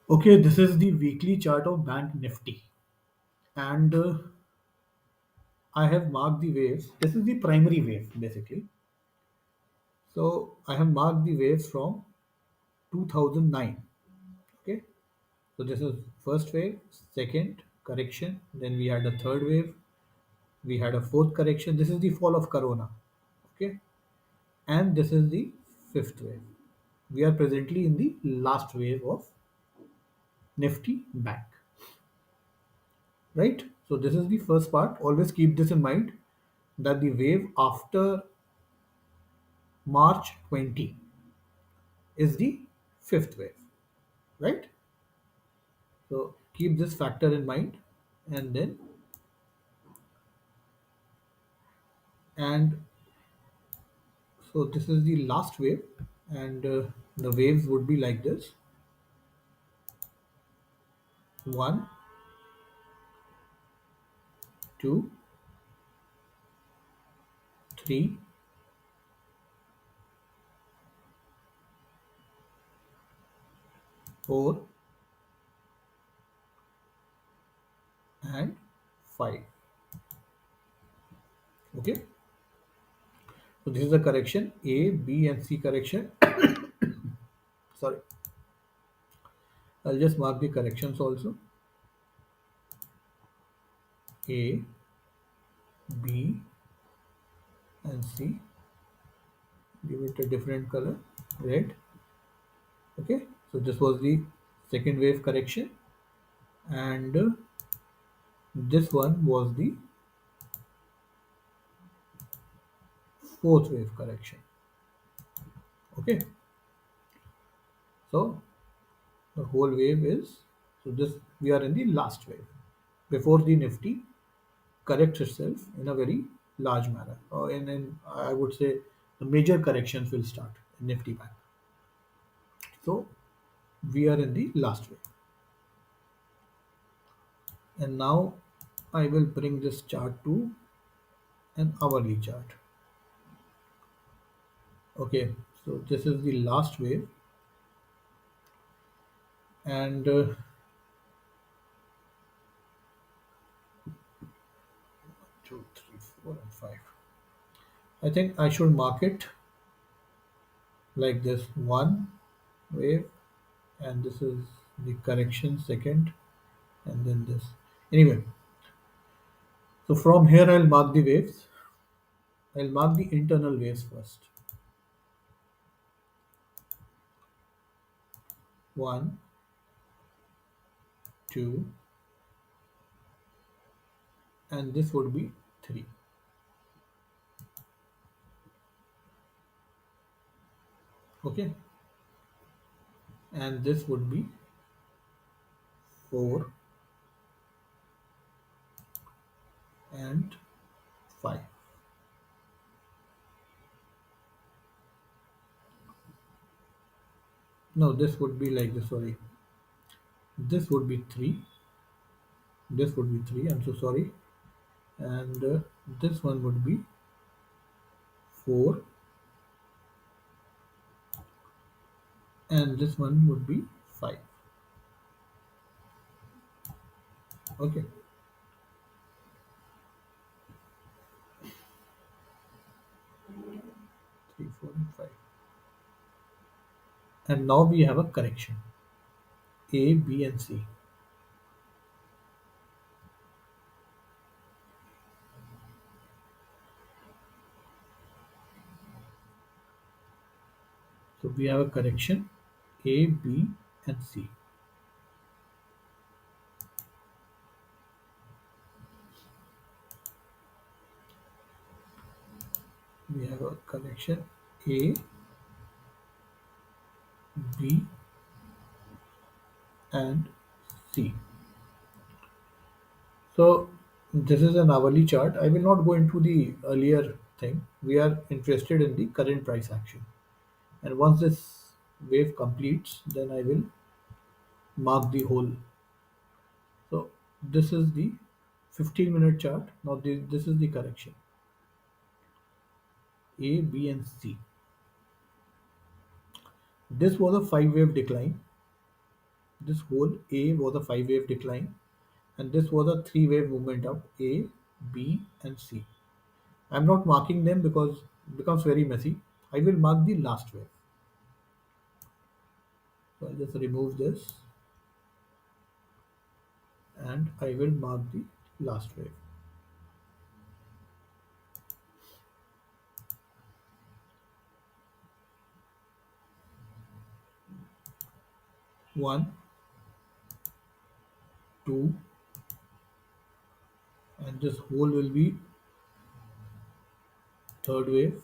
Okay, this is the weekly chart of Bank Nifty, and I have marked the waves. This is the primary wave basically. So I have marked the waves from 2009. Okay, so this is first wave, second correction, then we had a third wave, we had a fourth correction. This is the fall of Corona. Okay, and this is the fifth wave. We are presently in the last wave of Nifty Bank. Right, so this is the first part. Always keep this in mind that the wave after March 20 is the fifth wave, right? So keep this factor in mind, and then and so this is the last wave, and the waves would be like this: one, two, three, four, and five. Okay, so this is the correction A, B, and C correction. Sorry, I'll just mark the corrections also: A, B, and C. Give it a different color, red. Okay, so this was the second wave correction, and this one was the fourth wave correction. Okay, so the whole wave is, so this, we are in the last wave before the Nifty corrects itself in a very large manner, or in I would say the major corrections will start in Nifty Bank. So we are in the last wave, and now I will bring this chart to an hourly chart. Okay, so this is the last wave, and 2, 3, 4, and 5. I think I should mark it like this: one wave, and this is the correction second, and then this. Anyway, so from here I'll mark the waves. I'll mark the internal waves first. One, two, and this would be three. Okay, and this would be four and five. No, this would be like this. Sorry, this would be three. This would be three. I'm so sorry. And this one would be four, and this one would be five. Okay, 3, 4, and 5. And now we have a correction: A, B, and C. So we have a correction: A, B, and C. We have a correction: A, B, and C. So this is an hourly chart. I will not go into the earlier thing. We are interested in the current price action. And once this wave completes, then I will mark the whole. So this is the 15-minute chart. Now this is the correction: A, B, and C. This was a 5 wave decline. this whole A was a five wave decline, and this was a three wave movement up A, B, and C. I'm not marking them because it becomes very messy. I will mark the last wave. So I'll just remove this and I will mark the last wave. One, two, and this whole will be third wave,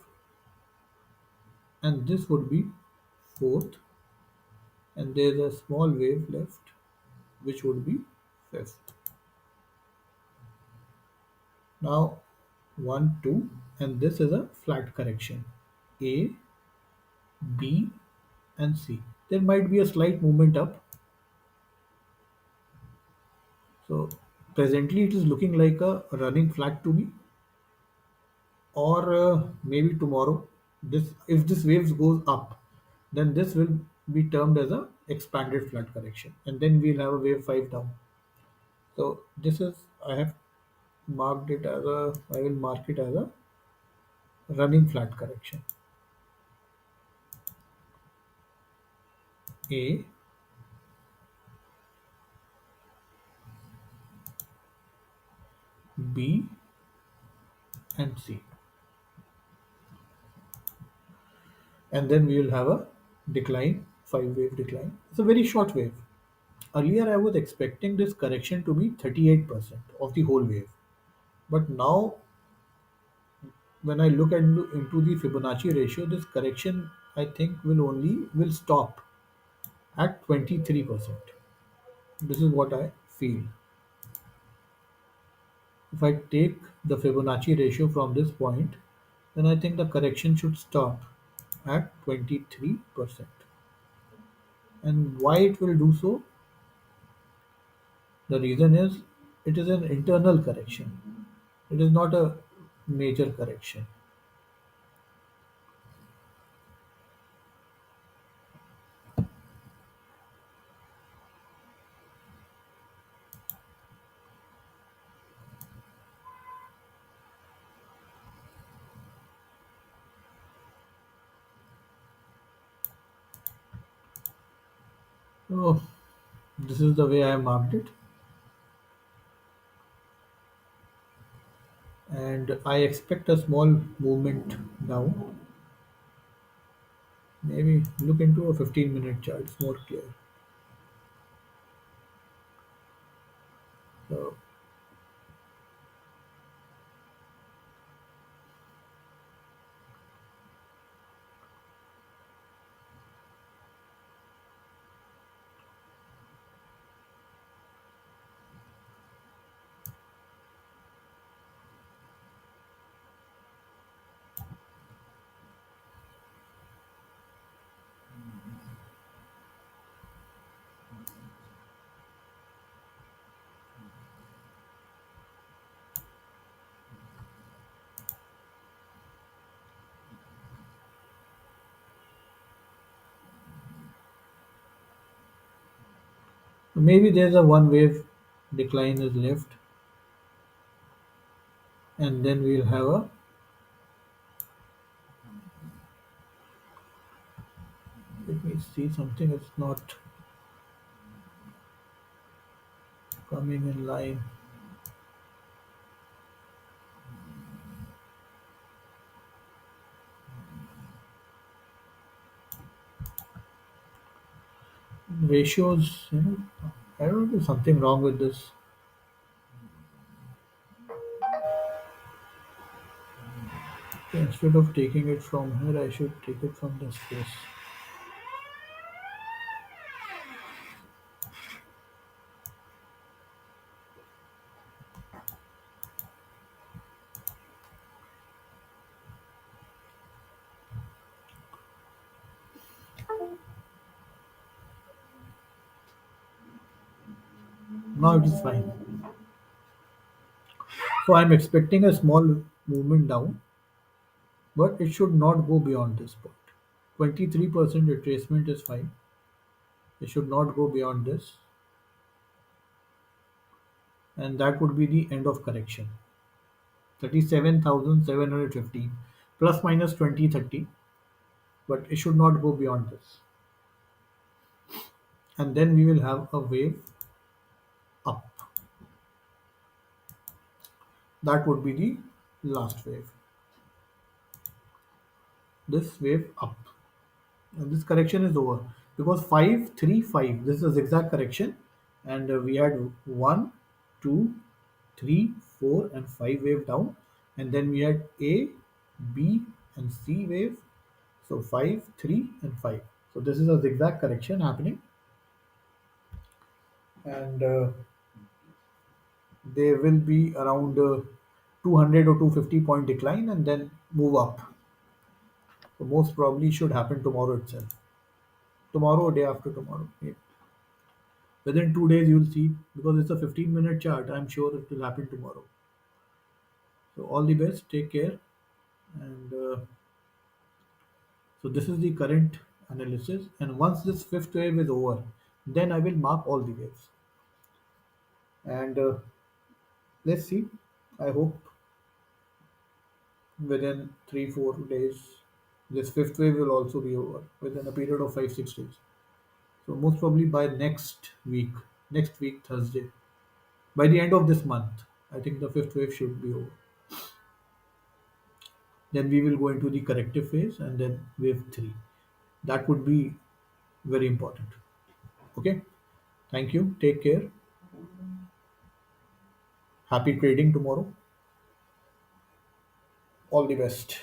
and this would be fourth, and there's a small wave left, which would be fifth. Now, one, two, and this is a flat correction. A, B, and C. There might be a slight movement up. So presently it is looking like a running flat to me, or maybe tomorrow. This if this waves goes up, then this will be termed as a expanded flat correction, and then we'll have a wave five down. So this is I have marked it as a I will mark it as a running flat correction. A, B, and C, and then we will have a decline, five wave decline. It's a very short wave. Earlier, I was expecting this correction to be 38% of the whole wave, but now when I look into the Fibonacci ratio, this correction I think will stop at 23%. This is what I feel. If I take the Fibonacci ratio from this point, then I think the correction should stop at 23%. And why it will do so? The reason is it is an internal correction. It is not a major correction. So this is the way I marked it, and I expect a small movement down. Maybe look into a 15-minute chart, it's more clear. So maybe there's a one wave decline is left, and then we'll have a let me see something is not coming in line. Ratios, I don't know, something wrong with this. Okay, instead of taking it from here, I should take it from this place. Now it is fine. So I'm expecting a small movement down, but it should not go beyond this point. 23% retracement is fine. It should not go beyond this, and that would be the end of correction. 37,750 plus minus 20, 30, but it should not go beyond this. And then we will have a wave up. That would be the last wave. This wave up. And this correction is over because 5 3 5, this is a zigzag correction, and we had 1 2 3 4 and 5 wave down, and then we had A, B, and C wave. So 5 3 and 5. So this is a zigzag correction happening, and there will be around 200 or 250 point decline and then move up. So most probably should happen tomorrow itself, tomorrow or day after tomorrow. Yeah. Within 2 days, you'll see, because it's a 15-minute chart. I'm sure it will happen tomorrow. So all the best. Take care. And so this is the current analysis. And once this fifth wave is over, then I will mark all the waves. And let's see. I hope within 3 4 days, this fifth wave will also be over within a period of 5 6 days. So most probably by next week Thursday, by the end of this month, I think the fifth wave should be over. Then we will go into the corrective phase and then wave 3. That would be very important. Okay. Thank you. Take care. Happy trading tomorrow. All the best.